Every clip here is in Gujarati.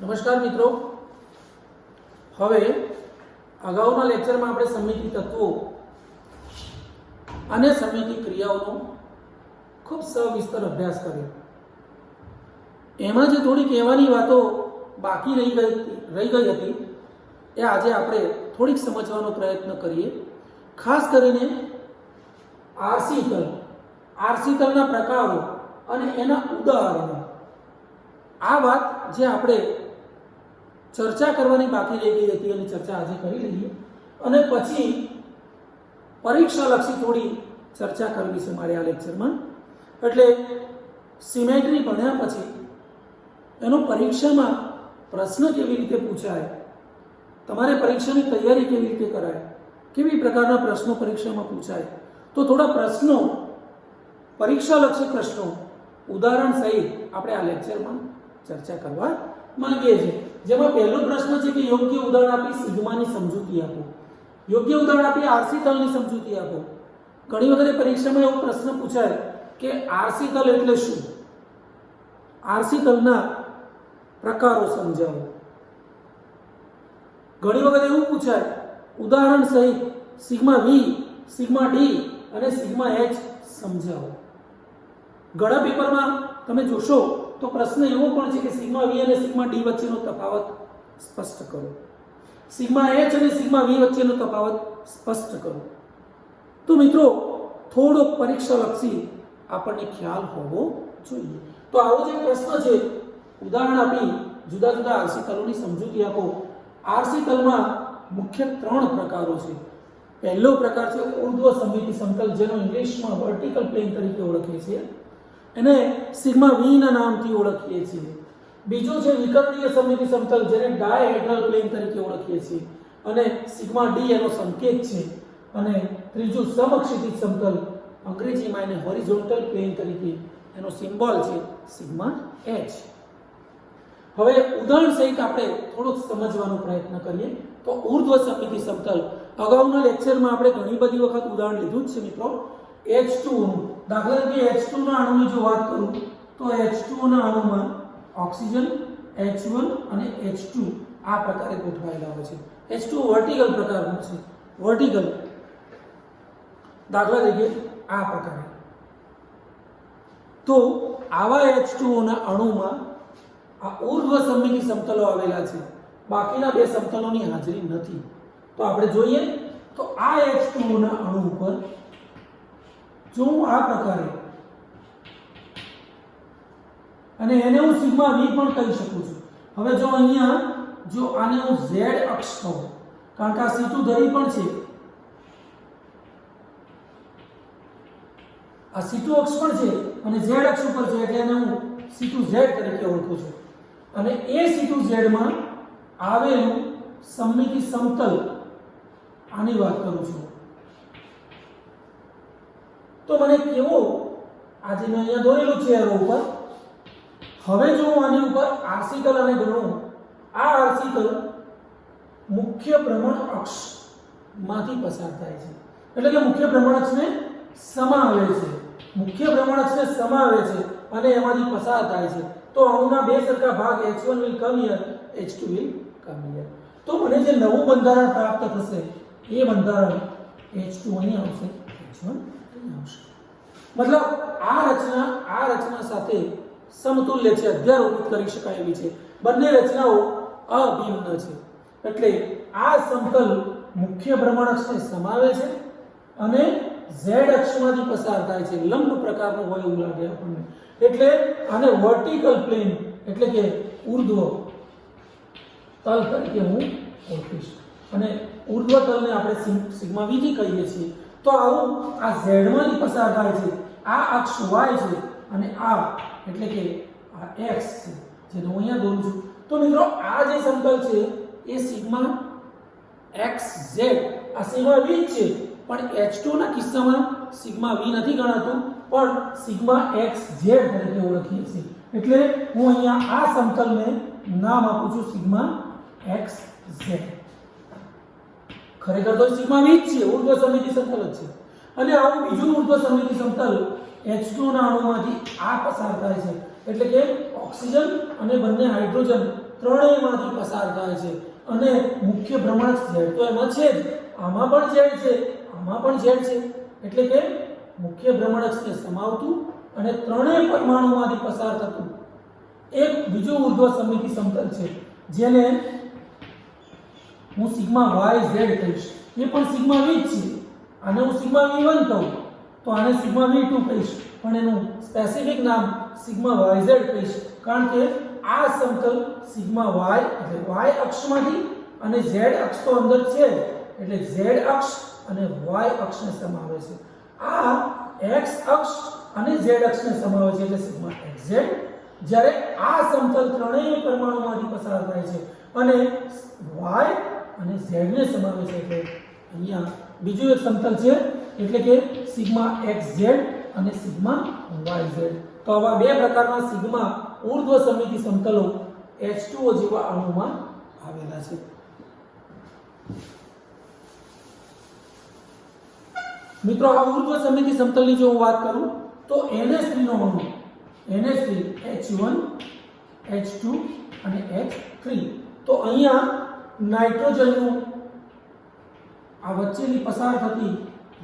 નમસ્કાર મિત્રો, હવે અગાઉના લેક્ચરમાં આપણે સમિતિ તત્વો અને સમિતિ ક્રિયાઓનો ખૂબ સવિસ્તર અભ્યાસ કર્યો. એમાં જે થોડી કહેવાની વાતો બાકી રહી ગઈ હતી એ આજે આપણે થોડીક સમજવાનો પ્રયત્ન કરીએ. ખાસ કરીને આરસી તલના પ્રકારો અને એના ઉદાહરણો. આ વાત જે આપણે ચર્ચા કરવાની બાકી રહી ગઈ હતી અને ચર્ચા આજે કરી લઈએ, અને પછી પરીક્ષાલક્ષી થોડી ચર્ચા કરવી છે મારે આ લેક્ચરમાં. એટલે સિમેટ્રી ભણ્યા પછી એનો પરીક્ષામાં પ્રશ્ન કેવી રીતે પૂછાય, તમારે પરીક્ષાની તૈયારી કેવી રીતે કરાય, કેવી પ્રકારના પ્રશ્નો પરીક્ષામાં પૂછાય, તો થોડા પ્રશ્નો, પરીક્ષાલક્ષી પ્રશ્નો ઉદાહરણ સહિત આપણે આ લેક્ચરમાં ચર્ચા કરવા માંગીએ છીએ. જેમાં પહેલો પ્રશ્ન છે કે યોગ્ય ઉદાહરણ આપી સિગ્માની સમજૂતી આપો. યોગ્ય ઉદાહરણ આપી આરસી તલની સમજૂતી આપો. ઘણી વખત પરીક્ષામાં એવો પ્રશ્ન પૂછાય કે આરસી તલ એટલે શું, આરસી તલના પ્રકારો સમજાવો. ઘણી વખત એવું પૂછાય ઉદાહરણ સહિત સિગ્મા વી, સિગ્મા ડી અને સિગ્મા એચ સમજાવો. ઘણા પેપરમાં તમે જોશો તો પ્રશ્ન એવો પણ છે કે સિગ્મા વી અને સિગ્મા ડી વચ્ચેનો તફાવત સ્પષ્ટ કરો, સિગ્મા એચ અને સિગ્મા વી વચ્ચેનો તફાવત સ્પષ્ટ કરો. તો મિત્રો થોડો પરીક્ષાલક્ષી આપણને ખ્યાલ હોવો જોઈએ. તો આવો જે પ્રશ્ન છે, ઉદાહરણ આપી જુદા જુદા આરસી તલોની સમજૂતી આપો. આરસી તલમાં મુખ્ય 3 પ્રકારો છે. પહેલો પ્રકાર છે ઉર્ધ્વ સમમિતિ સમતલ, જેનો ઇંગ્લિશમાં વર્ટિકલ પ્લેન તરીકે ઓળખીએ છીએ, એને સિગ્મા વી ના નામથી ઓળખીએ છીએ. બીજો છે વિકર્ણીય સમમિતિ સમતલ, જેને ડાયહેડ્રલ પ્લેન તરીકે ઓળખીએ છીએ, અને સિગ્મા ડી એનો સંકેત છે. અને ત્રીજું સમક્ષિતિજ સમતલ, અંગ્રેજીમાં એને હોરિઝોન્ટલ પ્લેન તરીકે એનો સિમ્બોલ છે સિગ્મા એચ. હવે ઉદાહરણ સહિત આપણે થોડુંક સમજવાનો પ્રયત્ન કરીએ. તો ઉર્ધ્વ સમમિતિ સમતલ, અગાઉના લેક્ચરમાં આપણે ઘણી બધી વખત ઉદાહરણ લીધું જ છે મિત્રો. H2 નું, દાખલા તરીકે H2 ના અણુની જો વાત કરું તો H2 ના અણુમાં ઓક્સિજન, H1 અને H2 આ પ્રકારે ગોઠવાયેલા હોય છે. H2 વર્ટિકલ પ્રકારનો છે, વર્ટિકલ. દાખલા તરીકે આ પ્રકારે. તો આવા H2 ના અણુમાં આ ઉર્ધ્વ સમમિતિ સમતલો આવેલા છે, બાકીના બે સમતલોની હાજરી નથી. તો આપણે જોઈએ તો આ H2 ના અણુ ઉપર જો હું આ પ્રકારે, અને એને હું સિગ્મા વી પણ કહી શકું છું. હવે જો અહીંયા જો આને હું z અક્ષ કહું, કારણ કે આ C2 ધરી પણ છે, આ C2 અક્ષ પણ છે અને z અક્ષ ઉપર છે, એટલે એને હું C2z તરીકે ઓળખું છું. અને એ C2z માં આવેલું સમમિતિ સમતલ આની વાત કરું છું. તો મને કેવો, આજે મેં અહીંયા દોરેલું છે એરો ઉપર. હવે જો હું આની ઉપર આરસી તલ અને ગણું, આ આરસી તલ મુખ્ય ભ્રમણ અક્ષ માંથી પસાર થાય છે, એટલે કે મુખ્ય ભ્રમણ અક્ષને સમાવે છે, મુખ્ય ભ્રમણ અક્ષને સમાવે છે અને એમાંથી પસાર થાય છે. તો અણુના બે સરખા ભાગ H1 will come here, H2 will come here. તો મને જે નવું બંધારણ પ્રાપ્ત થશે એ બંધારણ H2 અહીં આવશે, H1 અહીં આવશે. મતલબ આ રચના સાથે સમતુલ્ય છે, અધ્યારોપિત કરી શકાય એવી છે. બંને રચનાઓ અભિન્ન છે. એટલે આ સમતલ મુખ્ય ભ્રમણ અક્ષને સમાવે છે અને z અક્ષમાંથી પસાર થાય છે, લંબ પ્રકારનો હોય એવું લાગે આપણને. એટલે આને વર્ટિકલ પ્લેન એટલે કે ઉર્ધ્વ તલ તરીકે હું ઓળખીશ. અને ઉર્ધ્વ તલને આપણે સિગ્મા વી થી કહીએ છીએ. તો આવું આ z માંથી પસાર થાય છે, આ અક્ષ y છે અને આ એટલે કે આ x છે, જેને હું અહીંયા દોરું છું. તો મિત્રો આ જે સમતલ છે એ સિગ્મા xz, આ સિગ્મા વી છે, પણ H2 ના કિસ્સામાં સિગ્મા વી નથી ગણાતું, પણ સિગ્મા xz તરીકે ઓળખીએ છીએ. એટલે હું અહીંયા આ સમતલને નામ આપું છું સિગ્મા xz. ખરેખર તો સિગ્મા વી છે, ઉર્ધ્વ સમમિતિ સમતલ જ છે. અને આવું બીજું ઉર્ધ્વ સમમિતિ સમતલ H2 ના અણુમાંથી આ પસાર થાય છે, એટલે કે ઓક્સિજન અને બંને હાઇડ્રોજન ત્રણેયમાંથી પસાર થાય છે અને મુખ્ય ભ્રમણક z તો એમાં છે જ, આમાં પણ z છે, આમાં પણ z છે, એટલે કે મુખ્ય ભ્રમણકને સમાવતું અને ત્રણેય પરમાણુમાંથી પસાર થતું એક બીજું ઉર્ધ્વ સમમિતિ સમતલ છે જેને હું સિગ્મા yz કહીશ. એ પણ સિગ્મા v જ છે. આને હું સિગ્મા v1 કહું તો આને સિગ્મા v2 કહીશ, પણ એનું સ્પેસિફિક નામ સિગ્મા yz કહીશ, કારણ કે આ સમતલ સિગ્મા y એટલે y અક્ષમાંથી અને z અક્ષ તો અંદર છે એટલે z અક્ષ અને y અક્ષને સમાવે છે. આ x અક્ષ અને z અક્ષને સમાવે છે એટલે સિગ્મા xz. જ્યારે આ સમતલ ત્રણેય પરમાણુમાંથી પસાર થાય છે અને y અને z ને સમાવે છે એટલે અહીંયા બીજું એક સમતલ છે એટલે કે સિગ્મા xz અને સિગ્મા yz. તો આવા બે પ્રકારના સિગ્મા ઉર્ધ્વ સમમિતિ સમતલો H2O જેવા અણુમાં આવેલા છે. મિત્રો આ ઉર્ધ્વ સમમિતિ સમતલની જો હું વાત કરું તો NH3 નો અણુ NH3 H1 H2 અને H3 તો અહીંયા નાઇટ્રોજનનું આ વચ્ચેની પસાર થતી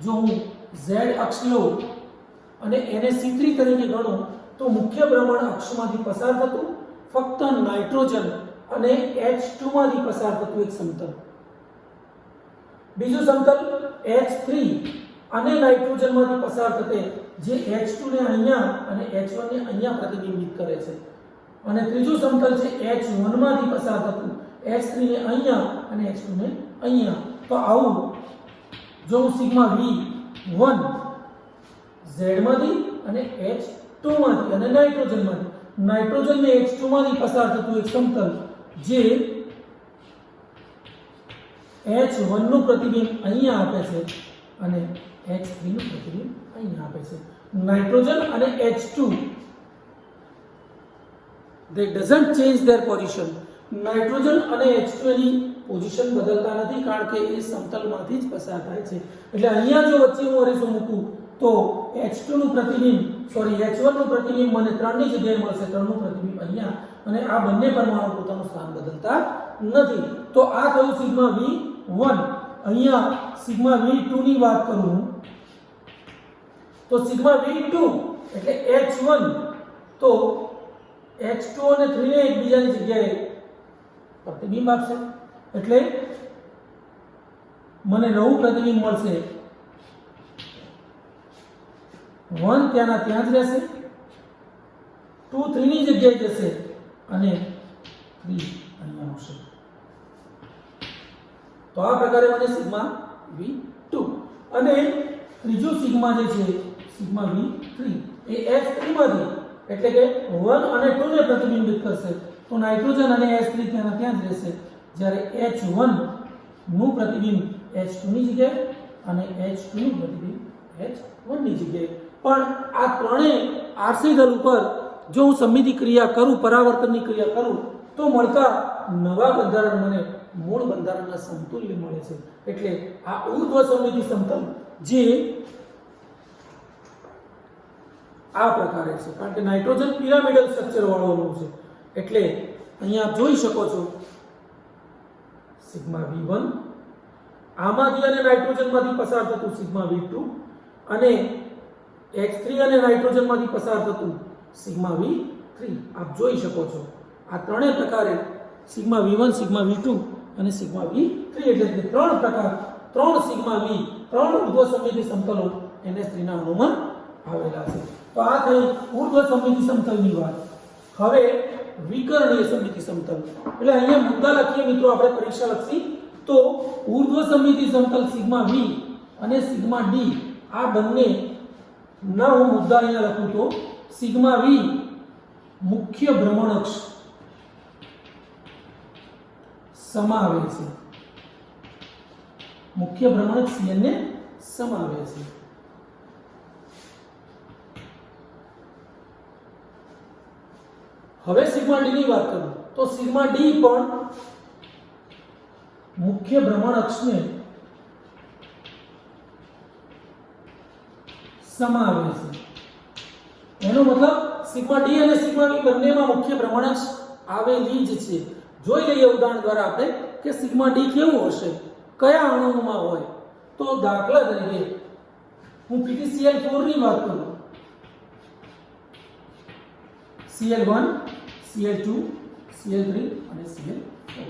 જો હું z અક્ષ લઉં અને એને C3 તરીકે ગણું તો મુખ્ય ભ્રમણ અક્ષમાંથી પસાર થતું ફક્ત નાઇટ્રોજન અને H2 માંથી પસાર થતું એક સમતલ. બીજું સમતલ H3 અને નાઇટ્રોજનમાંથી પસાર થતે જે H2 ને અહીંયા અને H1 ને અહીંયા પ્રતિબિંબિત કરે છે. અને ત્રીજું સમતલ છે H1 માંથી પસાર થતું H3 ને અહીંયા અને H2 ને અહીંયા. તો આવું જો હું સિગ્મા v1 z માંથી અને H2 માંથી અને નાઇટ્રોજન ને H2 માંથી પસાર થતું એક સમતલ જે H1 નું પ્રતિબિંબ અહીંયા આપે છે અને H3 નું પ્રતિબિંબ અહીંયા આપે છે. નાઇટ્રોજન અને H2 they doesn't change their position. Nitrogen અને H2 ની પોઝિશન બદલતા નથી કારણ કે એ સમતલમાંથી જ પસાર થાય છે. એટલે અહીંયા જો વચ્ચે હું અરીસો મૂકું તો H1 નું પ્રતિબિંબ મને 3 ની જગ્યાએ મળશે, 3 નું પ્રતિબિંબ અહીંયા, અને આ બંને પરમાણુ પોતાનું સ્થાન બદલતા નથી. તો આ થયું સિગ્મા v1. અહીંયા સિગ્મા v2 ની વાત કરું તો સિગ્મા v2 એટલે H1 તો H2 અને 3 ને એકબીજાની જગ્યાએ પ્રતિબિંબ આપશે એટલે મને નવું પ્રતિબિંબ મળશે. 1 ત્યાંના ત્યાં જ રહેશે, 2 3 ની જગ્યાએ જશે અને 3 અહીંયા આવશે. તો આ પ્રકારે મને સિગ્મા v2 અને ત્રીજું સિગ્મા જે છે સિગ્મા v3 એ H3 માંથી એટલે કે 1 અને 2 ને પ્રતિબિંબિત કરશે. તો નાઇટ્રોજન અને H3 ત્યાંના ત્યાં જ રહેશે, જ્યારે H1 નું પ્રતિબિંબ H2 ની જગ્યાએ અને H2 નું પ્રતિબિંબ H1 ની જગ્યાએ. પણ આ ત્રણેય આરસી દળ ઉપર જો હું સમમિતિ ક્રિયા કરું, પરાવર્તનની ક્રિયા કરું તો મળતા નવા બંધારણ મને મૂળ બંધારણના સમતુલ્ય મળે છે. એટલે આ ઉર્ધ્વ સમમિતિ સમતલ જે આ પ્રકારે છે કારણ કે નાઇટ્રોજન પિરામિડલ સ્ટ્રક્ચર વાળો અણુ છે. એટલે અહીંયા આપ જોઈ શકો છો સિગ્મા v1 આમાંથી અને નાઇટ્રોજનમાંથી પસાર થતું સિગ્મા v2 અને H3 અને નાઇટ્રોજનમાંથી પસાર થતું સિગ્મા v3 આપ જોઈ શકો છો. આ ત્રણેય પ્રકારે સિગ્મા v1 સિગ્મા v2 અને સિગ્મા v3 એટલે કે ત્રણ પ્રકાર, ત્રણ સિગ્મા v, ત્રણ ઉર્ધ્વ સમમિતિ સમતલો NH3 ના અણુમાં આવેલા છે. તો આ થઈ ઉર્ધ્વ સમમિતિ સમતલની વાત. હવે વિકર્ણીય સમમિતિ સમતલ એટલે અહીંયા મુદ્દા લખીએ મિત્રો આપણે પરીક્ષા લખી તો ઉર્ધ્વ સમમિતિ સમતલ સિગ્મા v અને સિગ્મા d આ બંને ના હું મુદ્દા અહીંયા લખું તો સિગ્મા v મુખ્ય ભ્રમણઅક્ષ સમાવે છે, મુખ્ય ભ્રમણઅક્ષ CN ને સમાવે છે. હવે સિગ્મા d ની વાત કરું તો સિગ્મા d પણ મુખ્ય ભ્રમણઅક્ષને સમાવે છે. એનો મતલબ સિગ્મા d અને સિગ્મા v બંનેમાં મુખ્ય ભ્રમણઅક્ષ આવેલી જ છે. જોઈ લઈએ ઉદાહરણ દ્વારા આપણે કે સિગ્મા ડી કેવું હશે, કયા અણુઓમાં હોય. તો દાખલા તરીકે હું PtCl4 ની વાત કરું, Cl1, Cl2, Cl3 અને Cl4.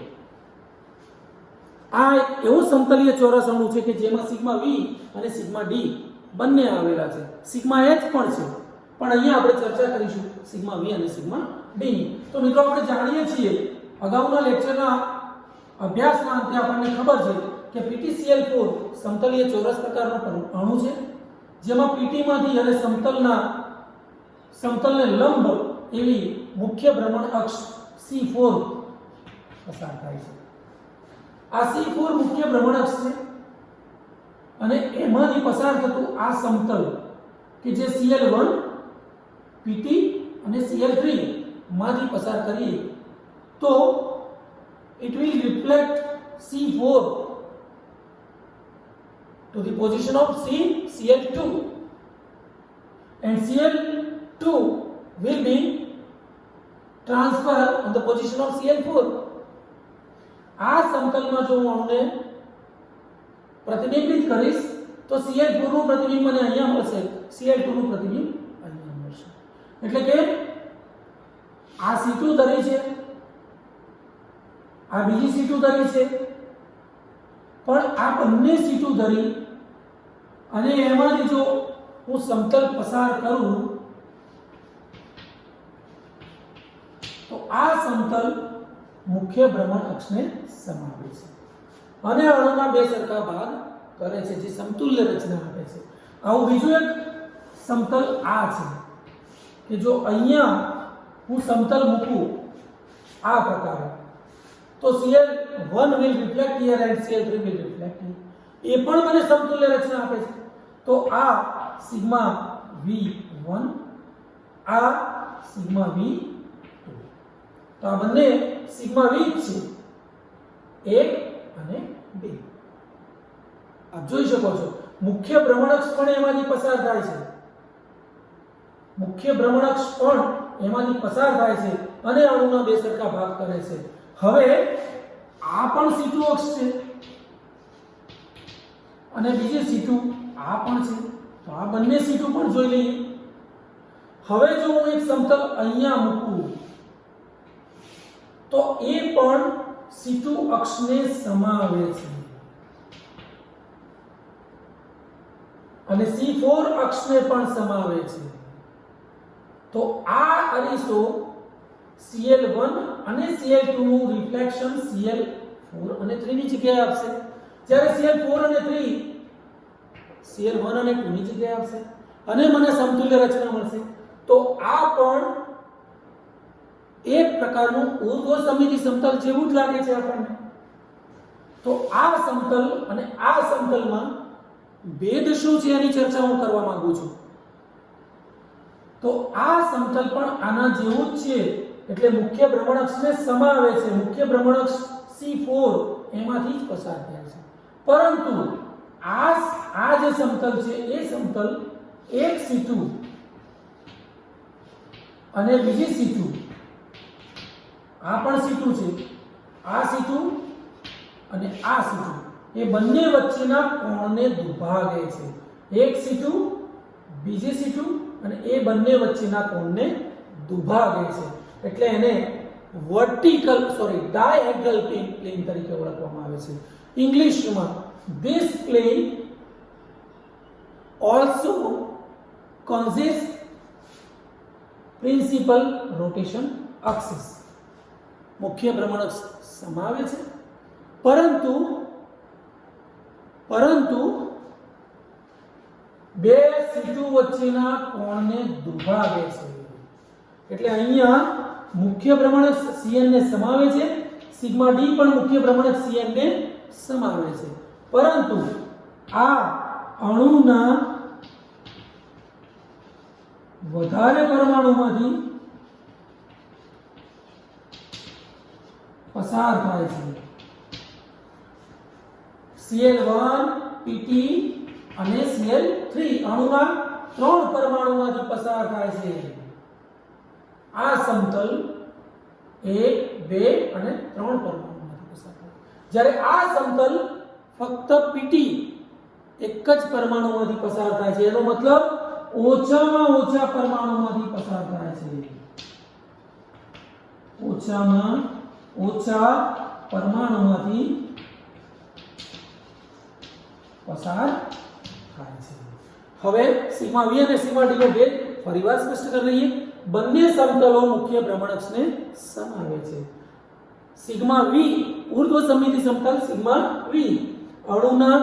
આ એક એવું સમતલીય ચોરસ અણુ છે કે જેમાં સિગ્મા V અને સિગ્મા D બંને આવેલા છે. સિગ્મા H પણ છે, પણ અહીંયા આપણે ચર્ચા કરીશું સિગ્મા V અને સિગ્મા D ની. તો મિત્રો આપણે જાણીએ છીએ અગાઉના લેક્ચરના અભ્યાસના અંતે આપણને ખબર છે કે PtCl4 સમતલીય ચોરસ પ્રકારનો અણુ છે જેમાં PT માંથી અને સમતલને લંબ એવી મુખ્ય ભ્રમણ અક્ષ C4 પસાર થાય છે. આ C4 મુખ્ય ભ્રમણ અક્ષ છે અને એમાંથી પસાર થતું આ સમતલ કે જે Cl1, PT અને Cl3 માંથી પસાર કરીએ તો it will reflect C4 to the position of Cl2 and Cl2 will be transferred on the position of Cl4. આ સમતલમાં જો હું અણુને પ્રતિબિંબિત કરીશ તો Cl4 નું પ્રતિબિંબ મને અહીંયા મળશે, Cl2 નું પ્રતિબિંબ અહીંયા મળશે. એટલે કે આ C2 ધરી છે, આ બીજી C2 ધરી છે, પણ આ બંને C2 ધરી અને એમાંથી જો હું સમતલ પસાર કરું તો આ સમતલ મુખ્ય ભ્રમણ અક્ષને સમાવે છે અને અણુના બે સરખા ભાગ કરે છે જે સમતુલ્ય રચના આપે છે. આવું બીજું એક સમતલ આ છે કે જો અહીંયા હું સમતલ મૂકું આ પ્રકારે તો Cl1 will reflect here and Cl3 will reflect here. એ પણ મને સમતુલ્ય રચના આપે છે. તો આ સિગ્મા V1, આ સિગ્મા V2. તો આ બંને સિગ્મા V છે, 1 અને 2. આપ જોઈ શકો છો મુખ્ય ભ્રમણઅક્ષ પણ એમાંથી પસાર થાય છે, મુખ્ય ભ્રમણઅક્ષ પણ એમાંથી પસાર થાય છે અને અણુના બે સરખા ભાગ કરે છે. હવે આ પણ C2 અક્ષ છે અને બીજી C2 આ પણ છે, તો આ બંને C2 પણ જોઈ લઈએ. હવે જો હું એક સમતલ અહીંયા મૂકું તો એ પણ C2 અક્ષને સમાવે છે અને C4 અક્ષને પણ સમાવે છે. તો આ અરીસો Cl1 અને Cl2 નું રિફ્લેક્શન Cl4 અને 3 ની જગ્યાએ આપશે, જ્યારે Cl4 અને 3 Cl1 અને 2 ની જગ્યાએ આપશે અને મને સમતુલ્ય રચના મળશે. તો આ પણ એક પ્રકારનું ઉર્ધ્વ સમમિતિ સમતલ જેવું જ લાગે છે આપણને. તો આ સમતલ અને આ સમતલમાં ભેદ શું છે એની ચર્ચા હું કરવા માંગુ છું. તો આ સમતલ પણ આના જેવું જ છે, એટલે મુખ્ય ભ્રમણઅક્ષને સમાવે છે, મુખ્ય ભ્રમણઅક્ષ C4 એમાંથી જ પસાર થાય છે. પરંતુ આ જે સમતલ છે એ સમતલ એક C2 અને બીજી C2, આ પણ C2 છે, આ C2 અને આ C2 એ બંને વચ્ચેના કોણને દુભાગે છે. એક C2 બીજી C2 અને એ બંને વચ્ચેના કોણને દુભાગે છે, એટલે એને ડાયહેડ્રલ પ્લેન તરીકે ઓળખવામાં આવે છે. ઇંગ્લિશમાં this plane also consists principal rotation axis. મુખ્ય ભ્રમણઅક્ષ સમાવે છે પરંતુ બે C2 વચ્ચેના કોણને દુભાગે છે. એટલે અહીંયા મુખ્ય ભ્રમણઅક્ષ Cn ને સમાવે છે, સિગ્મા D પણ મુખ્ય ભ્રમણઅક્ષ Cn ને સમાવે છે, પરંતુ આ અણુના વધારે પરમાણુમાંથી પસાર થાય છે. Cl1, PT અને Cl3 અણુના 3 પરમાણુમાંથી પસાર થાય છે. આ સમતલ 1 2 અને 3 પરમાણુમાંથી પસાર થાય. જ્યારે આ સમતલ ફક્ત પીટી એક જ પરમાણુમાંથી પસાર થાય છે, એનો મતલબ ઓછામાં ઓછા પરમાણુમાંથી પસાર થાય છે. ઓછામાં ઓછા પરમાણુમાંથી પસાર થાય છે. હવે સિગ્મા વી અને સિગ્મા ડી નો ભેદ ફરીવાર સ્પષ્ટ કરી લઈએ. બંને સમતલો મુખ્ય ભ્રમણઅક્ષને સમાવે છે. સિગ્મા વી ઉર્ધ્વ સમમિતિ સમતલ સિગ્મા વી અણુના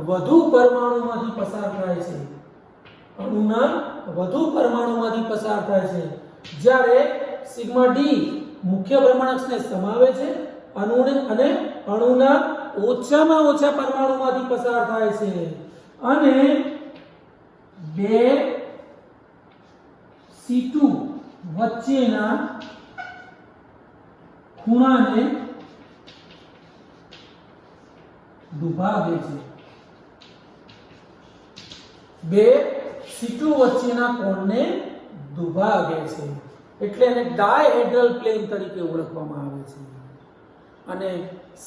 વધુ પરમાણુમાંથી પસાર થાય છે. અણુના વધુ પરમાણુમાંથી પસાર થાય છે. જ્યારે સિગ્મા ડી મુખ્ય ભ્રમણઅક્ષને સમાવે છે અને અણુના ઓછામાં ઓછા પરમાણુમાંથી પસાર થાય છે અને 2 C2 વચ્ચેના ખૂણાને દુભાગે છે. 2 C2 વચ્ચેના કોણને દુભાગે છે, એટલે એને ડાયહેડ્રલ પ્લેન તરીકે ઓળખવામાં આવે છે. અને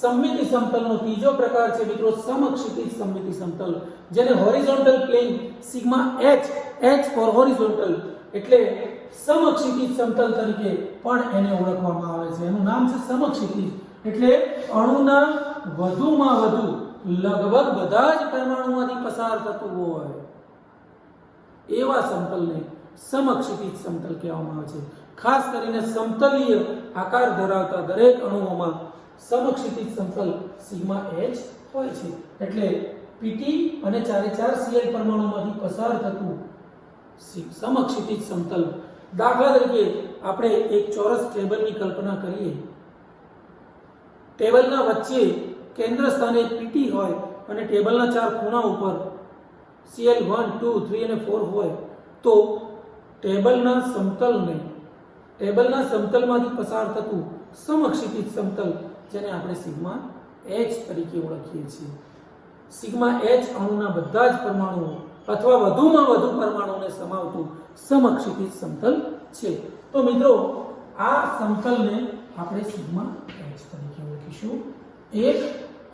સમમિતિ સમતલનો ત્રીજો પ્રકાર છે મિત્રો સમક્ષિતિજ સમમિતિ સમતલ, જેને horizontal plane sigma h for horizontal એટલે સમક્ષિતિજ સમતલ તરીકે પણ એને ઓળખવામાં આવે છે. એનું નામ છે સમક્ષિતિજ, એટલે અણુના વધુમાં વધુ લગભગ બધા જ પરમાણુમાંથી પસાર થતું હોય એવા સમતલને સમક્ષિતિજ સમતલ કહેવામાં આવે છે. ખાસ કરીને સમતલીય આકાર ધરાવતા દરેક અણુઓમાં સમક્ષિતિજ સમતલ સિગ્મા h હોય છે. એટલે પીટી અને 4 Cl પરમાણુમાંથી પસાર થતું સમક્ષિતિજ સમતલ. દાખલા તરીકે આપણે એક ચોરસ ટેબલની કલ્પના કરીએ. ટેબલના વચ્ચે કેન્દ્ર સ્થાને પીટી હોય અને ટેબલના 4 ખૂણા ઉપર Cl 1 2 3 અને 4 હોય, તો ટેબલના સમતલમાંથી પસાર થતું સમક્ષિતિજ સમતલ, જેને આપણે સિગ્મા h તરીકે ઓળખીએ છીએ. સિગ્મા h અણુના બધા જ પરમાણુઓ અથવા વધુમાં વધુ પરમાણુઓને સમાવતું સમક્ષિતિજ સમતલ છે. તો મિત્રો આ સમતલને આપણે સિગ્મા h તરીકે ઓળખીશું. 1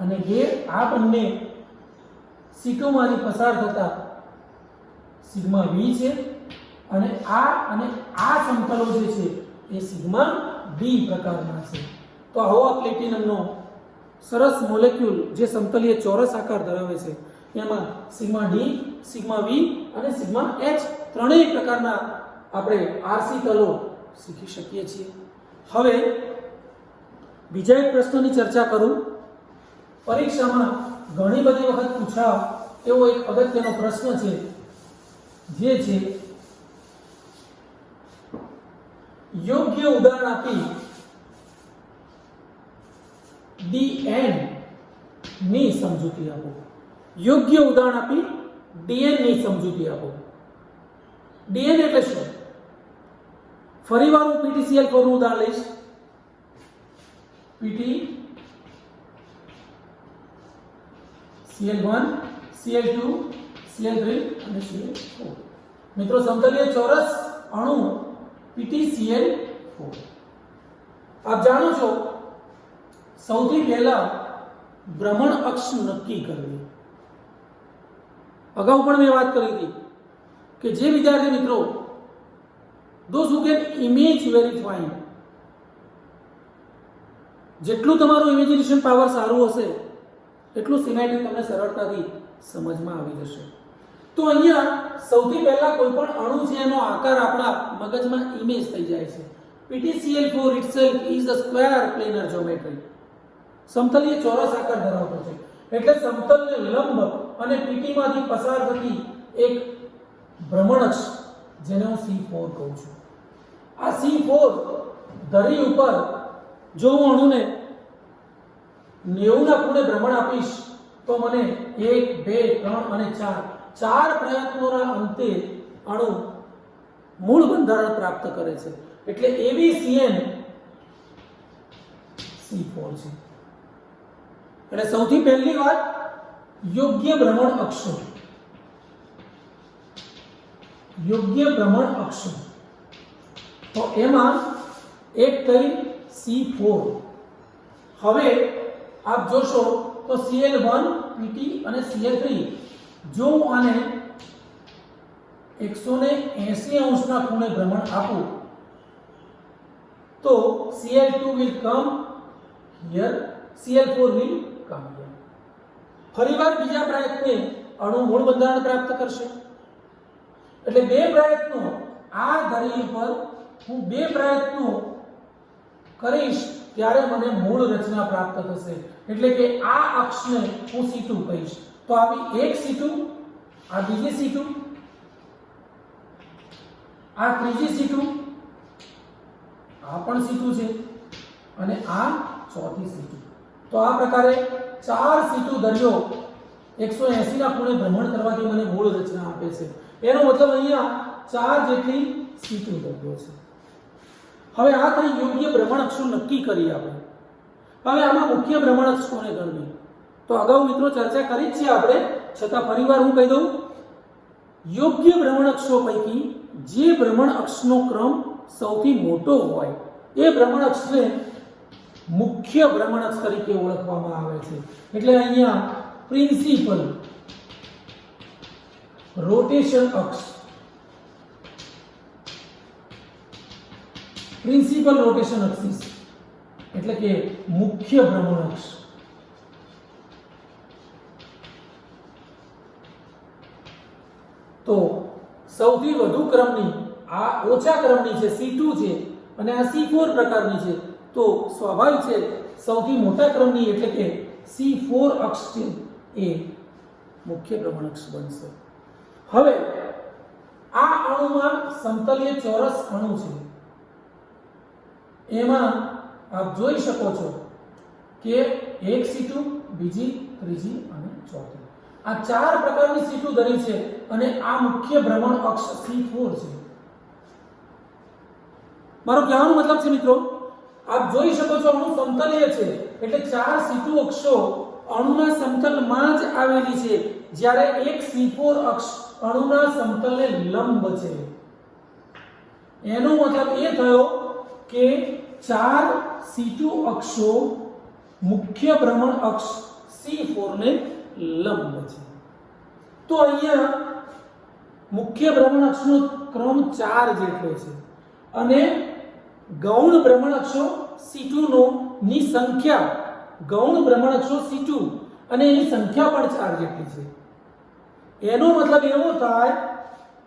અને 2 આ બંને C2 માંથી પસાર થતા સિગ્મા વી છે અને આ સમતલો જે છે એ સિગ્મા ડી પ્રકારના છે. તો આવો આ પ્લેટિનમનો સરસ મોલેક્યુલ જે સમતલીય ચોરસ આકાર ધરાવે છે, એમાં સિગ્મા ડી, સિગ્મા વી અને સિગ્મા h ત્રણેય પ્રકારના આપણે આરસી તલો શીખી શકીએ છીએ. હવે બીજા એક પ્રશ્નની ચર્ચા કરું. પરીક્ષામાં ઘણી બધી વખત પૂછાય એવો એક અગત્યનો પ્રશ્ન છે, જે છે યોગ્ય ઉદાહરણ આપી dn ની સમજૂતી આપો. યોગ્ય ઉદાહરણ આપી dn ની સમજૂતી આપો. dn એટલે શું? ફરીવાર હું PTCl4 નું ઉદાહરણ લઈશ. PTCl1 Cl2 Cl3 અને Cl4. મિત્રો સમતલીય ચોરસ અણુ PTCl4. આપ જાણો છો સૌથી પહેલા ભ્રમણ અક્ષ નક્કી કરવી. અગાઉ પણ મેં વાત કરી હતી કે જે વિદ્યાર્થી મિત્રો those who can image very fine, જેટલું તમારું ઇમેજિનેશન પાવર સારું હશે એટલું સિમેટ્રી તમને સરળતાથી સમજમાં આવી જશે. તો અહીંયા સૌથી પહેલા કોઈ પણ અણુ છે એનો આકાર આપણા મગજમાં ઇમેજ થઈ જાય છે. PTCl4 itself is a square planar geometry. સમતલીય ચોરસ આકાર ધરાવતો છે, એટલે સમતલને લંબ અને પીટી માંથી પસાર થતી એક ભ્રમણઅક્ષ, જેને હું C4 કહું છું. આ C4 ધરી ઉપર જો હું અણુને 90 ના ખૂણે ભ્રમણ આપીશ તો મને 1 2 3 અને 4 પ્રયત્નોના અંતે અણુ મૂળ બંધારણ પ્રાપ્ત કરે છે. એટલે ABCN C4 છે. એટલે સૌથી પહેલી વાત યોગ્ય ભ્રમણ અક્ષો. યોગ્ય ભ્રમણ અક્ષો તો એમાં એક થઈ C4. હવે આપ જોશો તો Cl1 Pt અને Cl3 જો હું આને 180 અંશના ખૂણે ભ્રમણ આપું તો Cl2 will come here, Cl4 will come here. ફરીવાર બીજા પ્રયત્ને અણુ મૂળ બંધારણ પ્રાપ્ત કરશે. એટલે બે પ્રયત્નો આ ધરી પર હું બે પ્રયત્નો કરીશ ત્યારે મને મૂળ રચના પ્રાપ્ત થશે. એટલે કે આ અક્ષને હું C2 કહીશ. તો આવી એક C2, આ બીજી C2, આ ત્રીજી C2, આ પણ C2 છે અને આ ચોથી C2. તો આ પ્રકારે ચાર C2 ધરીઓ 180 ના ખૂણે ભ્રમણ કરવાથી મને મૂળ રચના આપે છે. એનો મતલબ અહીંયા ચાર જેટલી C2 ધરીઓ છે. હવે આ થઈ યોગ્ય ભ્રમણ અક્ષો નક્કી કરી આપણે. હવે આમાં મુખ્ય ભ્રમણ અક્ષ કોને ગણવી? તો અગાઉ મિત્રો ચર્ચા કરી જ છે આપણે, છતાં ફરીવાર હું કહી દઉં. યોગ્ય ભ્રમણ અક્ષો પૈકી જે ભ્રમણ અક્ષનો ક્રમ સૌથી મોટો હોય એ ભ્રમણ અક્ષને મુખ્ય ભ્રમણ અક્ષ તરીકે ઓળખવામાં આવે છે. એટલે અહીંયા પ્રિન્સિપલ રોટેશન અક્ષ, પ્રિન્સિપલ રોટેશન એક્સિસ એટલે કે મુખ્ય ભ્રમણ અક્ષ. તો સૌથી વધુ ક્રમની આ ઓછા ક્રમની છે C2 છે અને આ C4 પ્રકારની છે. તો સ્વાભાવિક છે સૌથી મોટા ક્રમની એટલે કે C4 અક્ષ છે એ મુખ્ય ભ્રમણ અક્ષ બનશે. હવે આ અણુમાં સમતલીય ચોરસ અણુ છે. એમાં આપ જોઈ શકો છો કે એક C2, બીજી, ત્રીજી અને ચોથી. આ ચાર પ્રકારની C2 ધરી છે અને આ મુખ્ય ભ્રમણ અક્ષ C4 છે. મારો કહેવાનો મતલબ છે મિત્રો, આપ જોઈ શકો છો અણુ સમતલીય છે એટલે ચાર C2 અક્ષો અણુના સમતલમાં જ આવેલી છે, જ્યારે એક C4 અક્ષ અણુના સમતલને લંબ છે. એનો મતલબ એ થયો કે ચાર C2 અક્ષો મુખ્ય ભ્રમણ અક્ષ C4 ને લંબ છે. તો અહીંયા મુખ્ય ભ્રમણ અક્ષનો ક્રમ 4 જેટલો છે અને ગૌણ ભ્રમણ અક્ષો C2 ની સંખ્યા, ગૌણ ભ્રમણ અક્ષો C2 અને એની સંખ્યા પણ 4 જેટલી છે. એનો મતલબ એવો થાય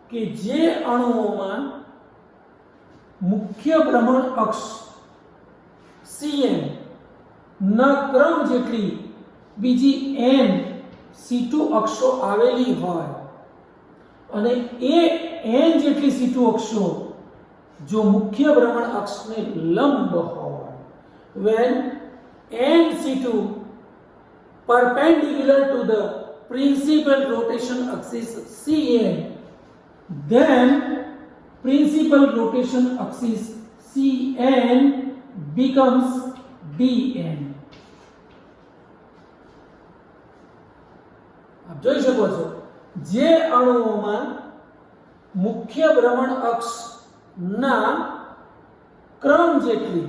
કે જે અણુઓમાં મુખ્ય ભ્રમણ અક્ષ Cn ના ક્રમ જેટલી બીજી n C2 અક્ષો આવેલી હોય અને એ n જેટલી C2 અક્ષો જો મુખ્ય ભ્રમણ અક્ષને લંબ હોય, when n C2 perpendicular to the principal rotation axis Cn, then principal rotation axis Cn becomes Dn. આપ જોઈ શકો છો જે અણુઓમાં મુખ્ય ભ્રમણ અક્ષ ના ક્રમ જેટલી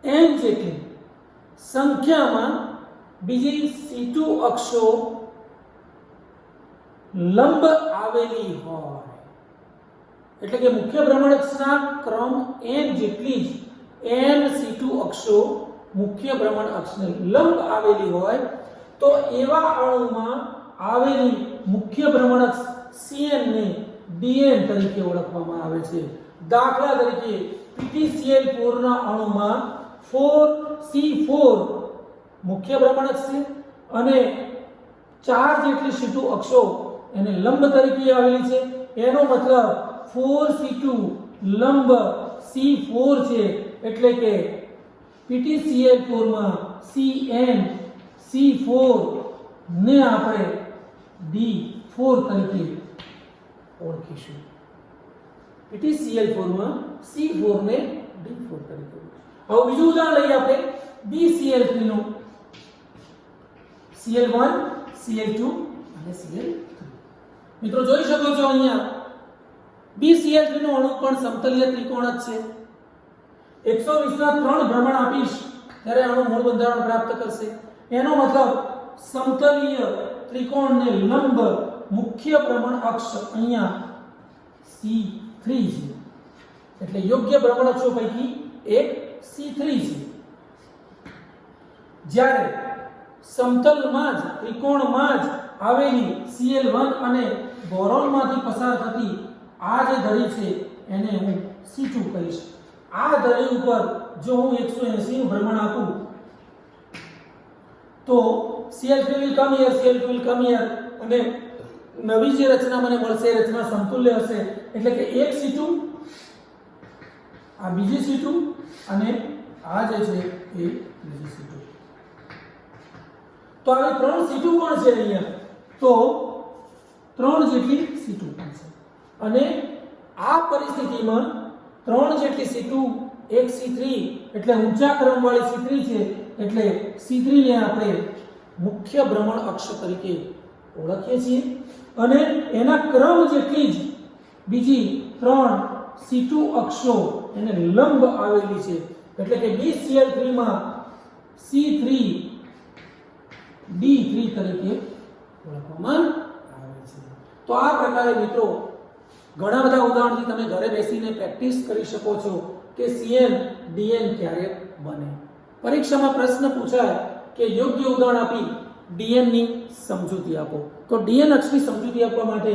n જેટલી સંખ્યામાં બીજી C2 અક્ષો લંબ આવેલી હોય, એટલે કે મુખ્ય ભ્રમણ અક્ષના ક્રમ n જેટલી જ n C2 અક્ષો મુખ્ય ભ્રમણ અક્ષને લંબ આવેલી હોય તો એવા અણુમાં આવેલી મુખ્ય ભ્રમણ અક્ષ Cn ને Dn તરીકે ઓળખવામાં આવે છે. દાખલા તરીકે PtCl4 ના અણુમાં 4C4 મુખ્ય ભ્રમણ અક્ષ છે અને 4 જેટલી C2 અક્ષો એને લંબ તરીકે આવેલી છે. એનો મતલબ 4C2 લંબ C4 છે, એટલે કે PtCl4 માં Cn C4 ને આપણે D4 તરીકે ઓળખીશું. PtCl4 માં C4 ને D4 તરીકે. હવે બીજું ઉદાહરણ લઈએ આપણે BCl3 નું. Cl1, Cl2 અને Cl3. મિત્રો જોઈ શકો છો અહીંયા BCl3 નો અણુ પણ સમતલીય ત્રિકોણ જ છે. 120 ના 3 ભ્રમણ આપીશ ત્યારે આનું મૂળ બંધારણ પ્રાપ્ત કરશે. એનો મતલબ સમતલીય ત્રિકોણને લંબ મુખ્ય ભ્રમણ અક્ષ અહીંયા C3 છે. એટલે યોગ્ય ભ્રમણ અક્ષો પૈકી એક C3 છે. જ્યારે સમતલમાં જ ત્રિકોણમાં જ આવેલી Cl1 અને બોરોનમાંથી પસાર થતી આ જે ધરી છે એને હું C2 કહીશ. આ ધરી ઉપર જો હું 180 નું ભ્રમણ આપું તો Cl3 will come here, Cl2 will come here અને નવી જે રચના મને મળશે એ રચના સમતુલ્ય હશે. એટલે કે એક C2 આ બીજી C2 અને આ જે છે એ બીજી C2. તો આવી 3 C2 કોણ છે અહીંયા? તો 3 જેટલી C2 પણ છે. અને આ પરિસ્થિતિમાં 3 જેટલી C2 એક C3 એટલે ઊંચા ક્રમવાળી C3 છે. એટલે C3 ને આપણે મુખ્ય ભ્રમણ અક્ષ તરીકે ઓળખીએ છીએ. અને એના ક્રમ જેટલી જ બીજી 3 C2 અક્ષો એને લંબ આવેલી છે. એટલે કે BCl3 માં C3 D3 તરીકે ઓળખવામાં આવે છે. તો આ પ્રકારે મિત્રો ઘણા બધા ઉદાહરણથી તમે ઘરે બેસીને પ્રેક્ટિસ કરી શકો છો કે CN DN ક્યારે બને. પરીક્ષામાં પ્રશ્ન પૂછાય કે યોગ્ય ઉદાહરણ આપી DN ની સમજૂતી આપો. તો DN અક્ષની સમજૂતી આપવા માટે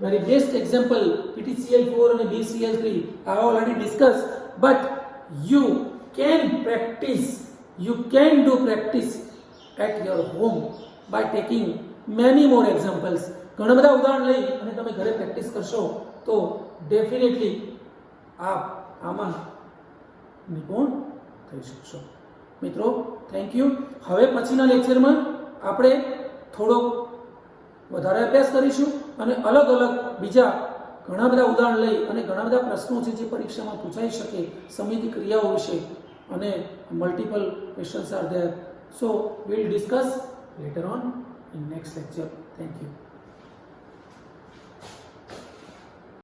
very best example PTCl4 and BCl3 I have already discussed, but you can do practice at your home by taking many more examples. ઘણા બધા ઉદાહરણ લઈ અને તમે ઘરે પ્રેક્ટિસ કરશો તો ડેફિનેટલી આપ આમાં નિપુણ થઈ શકશો. મિત્રો થેન્ક યુ. હવે પછીના લેક્ચરમાં આપણે થોડોક વધારે અભ્યાસ કરીશું અને અલગ અલગ બીજા ઘણા બધા ઉદાહરણ લઈ અને ઘણા બધા પ્રશ્નો છે જે પરીક્ષામાં પૂછાઈ શકે સમયની ક્રિયાઓ વિશે અને multiple questions are there. So we will discuss later on in next lecture. Thank you.